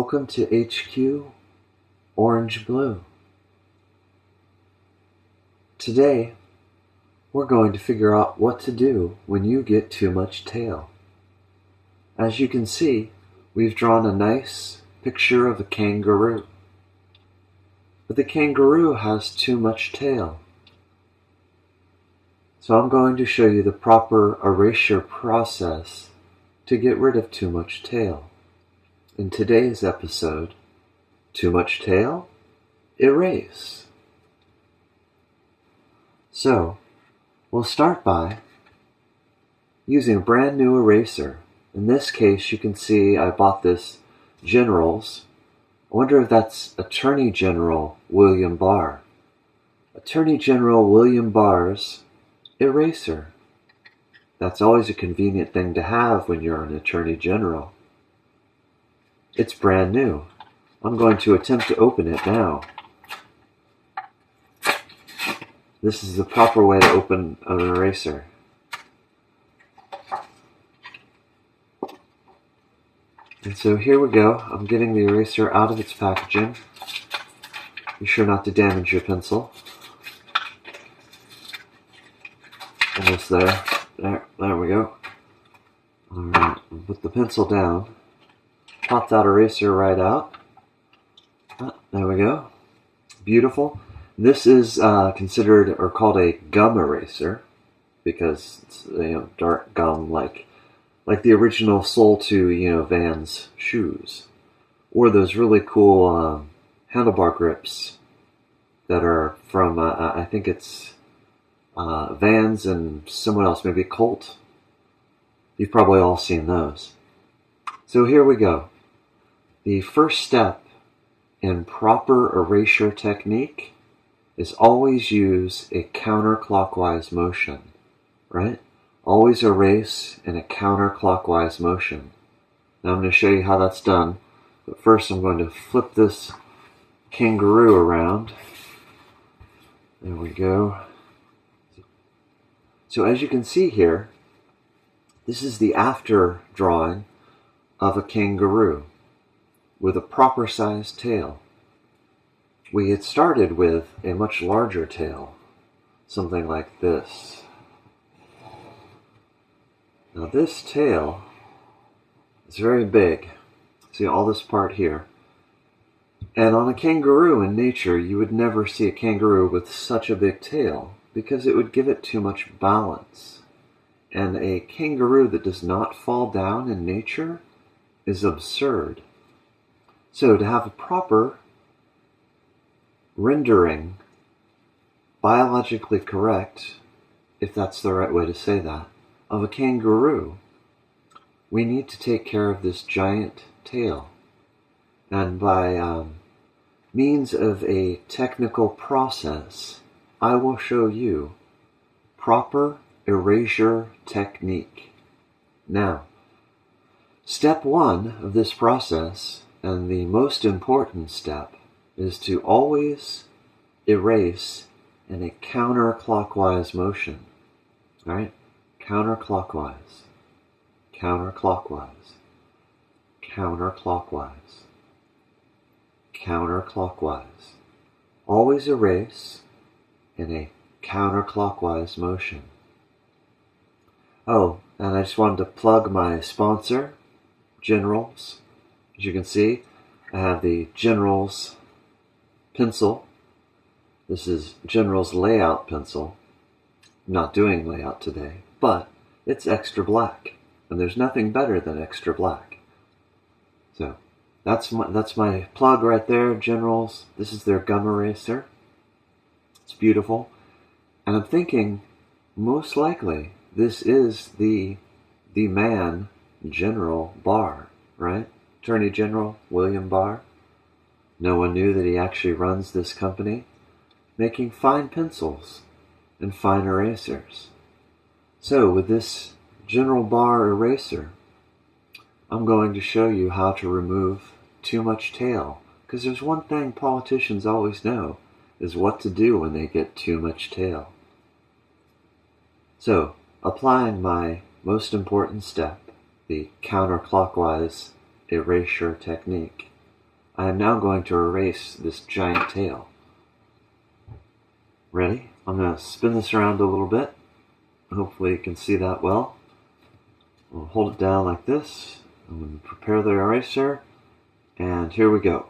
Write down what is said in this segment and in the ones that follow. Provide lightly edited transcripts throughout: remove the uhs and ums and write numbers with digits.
Welcome to HQ Orange Blue. Today, we're going to figure out what to do when you get too much tail. As you can see, we've drawn a nice picture of a kangaroo. But the kangaroo has too much tail. So I'm going to show you the proper erasure process to get rid of too much tail. In today's episode, too much tail? Erase. So, we'll start by using a brand new eraser. In this case, you can see I bought this General's. I wonder if that's Attorney General William Barr. Attorney General William Barr's eraser. That's always a convenient thing to have when you're an Attorney General. It's brand new. I'm going to attempt to open it now. This is the proper way to open an eraser. And so here we go. I'm getting the eraser out of its packaging. Be sure not to damage your pencil. Almost there. There we go. Alright, put the pencil down. Pop that eraser right out. There we go. Beautiful. This is considered or called a gum eraser because it's dark gum like the original Sole 2 Vans shoes, or those really cool handlebar grips that are from I think it's Vans and someone else, maybe Colt. You've probably all seen those. So here we go. The first step in proper erasure technique is always use a counterclockwise motion, right? Always erase in a counterclockwise motion. Now I'm going to show you how that's done, but first I'm going to flip this kangaroo around. There we go. So as you can see here, this is the after drawing of a kangaroo with a proper sized tail. We had started with a much larger tail, something like this. Now this tail is very big. See all this part here. And on a kangaroo in nature, you would never see a kangaroo with such a big tail because it would give it too much balance. And a kangaroo that does not fall down in nature is absurd. So to have a proper rendering, biologically correct, if that's the right way to say that, of a kangaroo, we need to take care of this giant tail. And by means of a technical process, I will show you proper erasure technique. Now, step 1 of this process, and the most important step, is to always erase in a counterclockwise motion. Alright? Counterclockwise. Counterclockwise. Counterclockwise. Counterclockwise. Always erase in a counterclockwise motion. Oh, and I just wanted to plug my sponsor, General's. As you can see, I have the General's pencil. This is General's layout pencil. I'm not doing layout today, but it's extra black, and there's nothing better than extra black. So that's my plug right there, General's. This is their gum eraser. It's beautiful, and I'm thinking most likely this is the man, General Barr, right? Attorney General William Barr. No one knew that he actually runs this company, making fine pencils and fine erasers. So with this General Barr eraser, I'm going to show you how to remove too much tail. Because there's one thing politicians always know, is what to do when they get too much tail. So, applying my most important step, the counterclockwise erasure technique, I am now going to erase this giant tail. Ready? I'm going to spin this around a little bit. Hopefully you can see that well. We'll hold it down like this. I'm going to prepare the eraser, and here we go.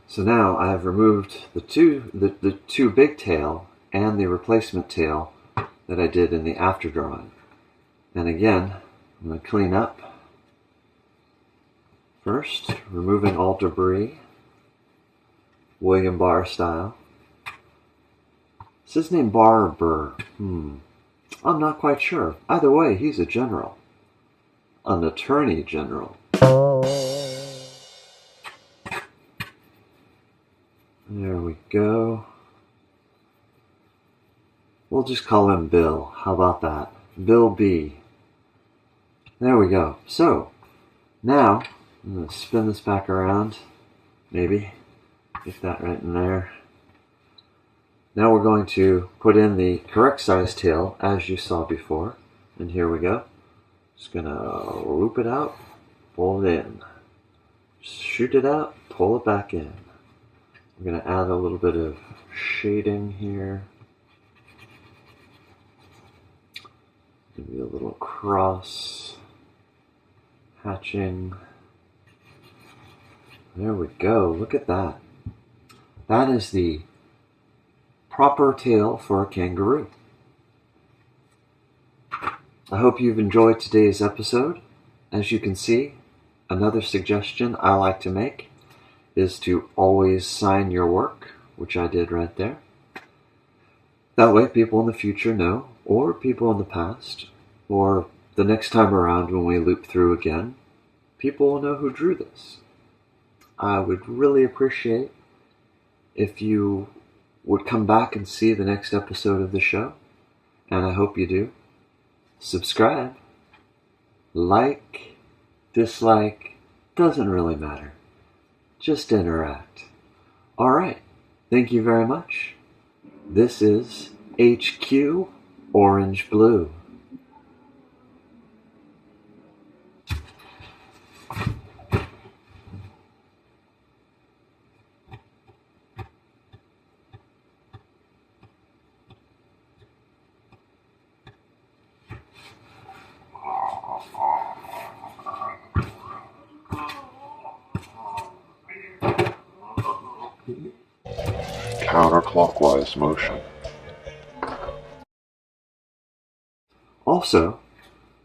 So now I have removed the two big tail and the replacement tail that I did in the after drawing. And again, I'm going to clean up. First, removing all debris, William Barr style. Is his name Barr or Burr? I'm not quite sure. Either way, he's a general. An attorney general. There we go. We'll just call him Bill. How about that? Bill B. There we go. So, now, I'm going to spin this back around. Maybe. Get that right in there. Now we're going to put in the correct size tail as you saw before. And here we go. Just going to loop it out, pull it in. Shoot it out, pull it back in. I'm going to add a little bit of shading here. Maybe a little cross hatching. There we go. Look at that. That is the proper tail for a kangaroo. I hope you've enjoyed today's episode. As you can see, another suggestion I like to make is to always sign your work, which I did right there. That way people in the future know, or people in the past, or the next time around when we loop through again, people will know who drew this. I would really appreciate if you would come back and see the next episode of the show, and I hope you do. Subscribe, like, dislike, doesn't really matter. Just interact. Alright, thank you very much. This is HQ Orange Blue. Counterclockwise motion. Also,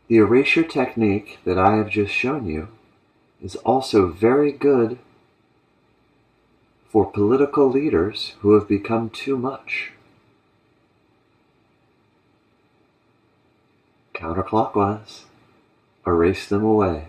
the erasure technique that I have just shown you is also very good for political leaders who have become too much. Counterclockwise, erase them away.